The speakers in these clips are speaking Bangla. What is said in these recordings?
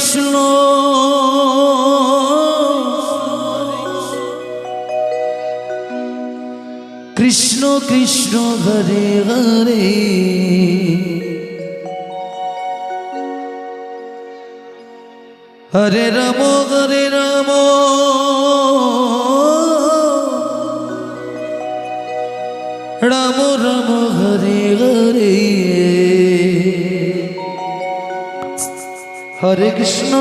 কৃষ্ণ কৃষ্ণ কৃষ্ণ হরে হরে হরে রাম রাম রাম হরে হরে হরে কৃষ্ণ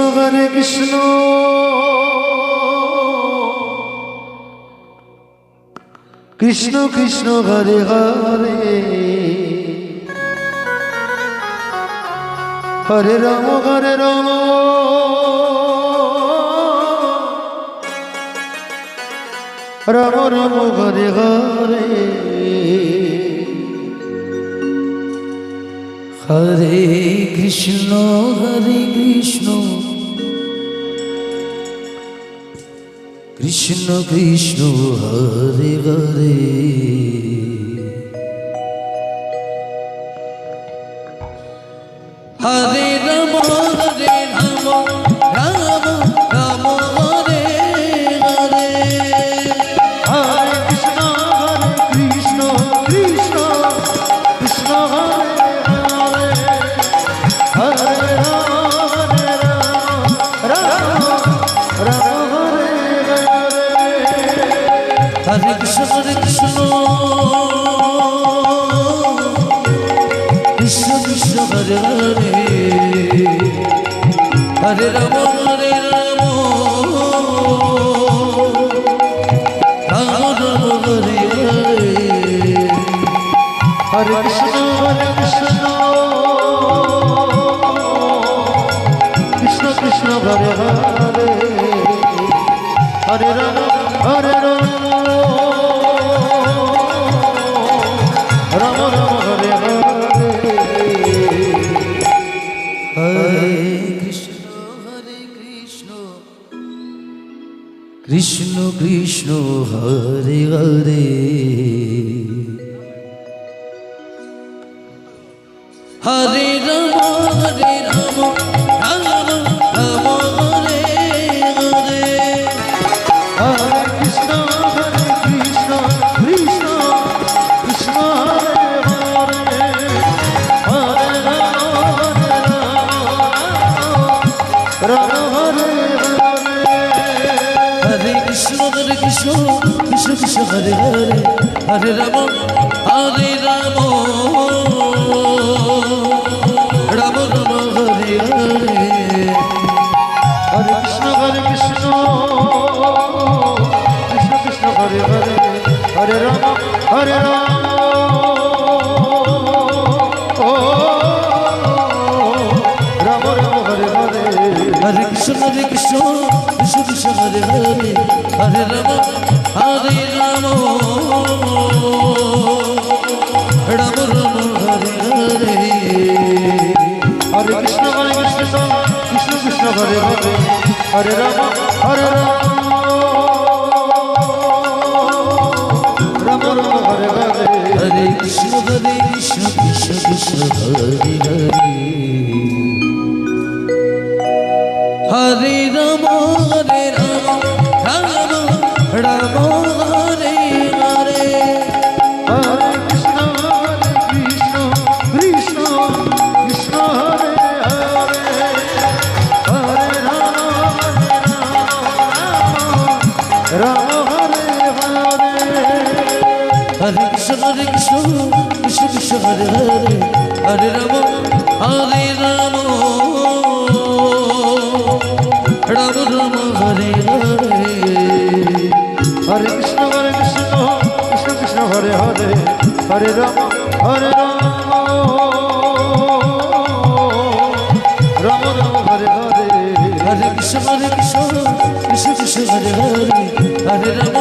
কৃষ্ণ কৃষ্ণ হরে হরে হরে রাম রাম রাম হরে হরে হরে কৃষ্ণ কৃষ্ণ কৃষ্ণ হরে হরে হরে রাম রাম রাম হরে হরে হরে কৃষ্ণ কৃষ্ণ কৃষ্ণ হরে হরে হরে রাম হরে হরে কৃষ্ণ কৃষ্ণ কৃষ্ণ হরে হরে হরে রাম রাম রাম হরে হরে হরে কৃষ্ণ কৃষ্ণ কৃষ্ণ হরে হরে হরে রাম রাম রাম হরে হরে হরে কৃষ্ণ কৃষ্ণ কৃষ্ণ হরে হরে হরে রাম রাম রাম হরে হরে হরে কৃষ্ণ কৃষ্ণ কৃষ্ণ হরে হরে হরে রাম হরে হরে কৃষ্ণ কৃষ্ণ কৃষ্ণ হরে হরে হরে রাম রাম রাম হরে হরে হরে কৃষ্ণ কৃষ্ণ কৃষ্ণ হরে হরে হরে রাম রাম রাম হরে হরে হরে কৃষ্ণ কৃষ্ণ কৃষ্ণ হরে হরে হরে রাম রাম রাম হরে হরে হরে কৃষ্ণ কৃষ্ণ কৃষ্ণ হরে হরে হরে রাম রাম রাম হরে হরে হরে কৃষ্ণ কৃষ্ণ কৃষ্ণ হরে হরে হরে রাম রাম রাম হরে হরে হরে কৃষ্ণ কৃষ্ণ কৃষ্ণ হরে হরে হরে রাম রাম হরে হরে হরে কৃষ্ণ কৃষ্ণ কৃষ্ণ হরে হরে হরে রাম রাম রাম হরে হরে হরে কৃষ্ণ কৃষ্ণ কৃষ্ণ হরে হরে হরে রাম রাম রাম হরে হরে হরে কৃষ্ণ কৃষ্ণ কৃষ্ণ হরে হরে হরে রাম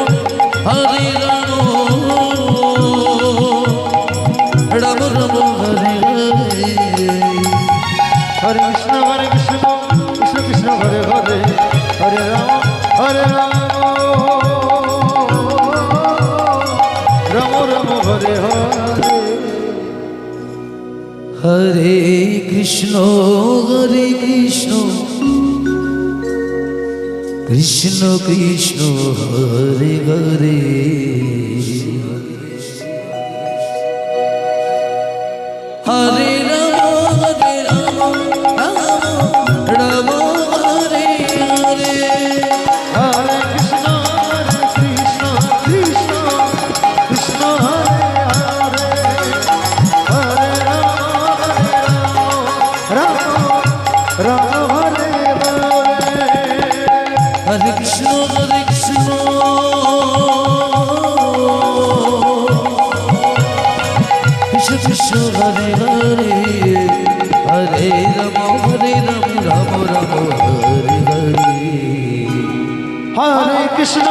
রাম রাম হরে হরে হরে কৃষ্ণ কৃষ্ণ কৃষ্ণ হরে হরে হরে রাম রাম রাম হরে হরে হরে কৃষ্ণ কৃষ্ণ কৃষ্ণ হরে হরে হরে রাম রাম রাম হরে হরে হরে কৃষ্ণ কৃষ্ণ কৃষ্ণ হরে হরে হরে রাম রাম হরে হরে হরে কৃষ্ণ কৃষ্ণ কৃষ্ণ হরে হরে হরে রাম রাম রাম হরে হরে হরে কৃষ্ণ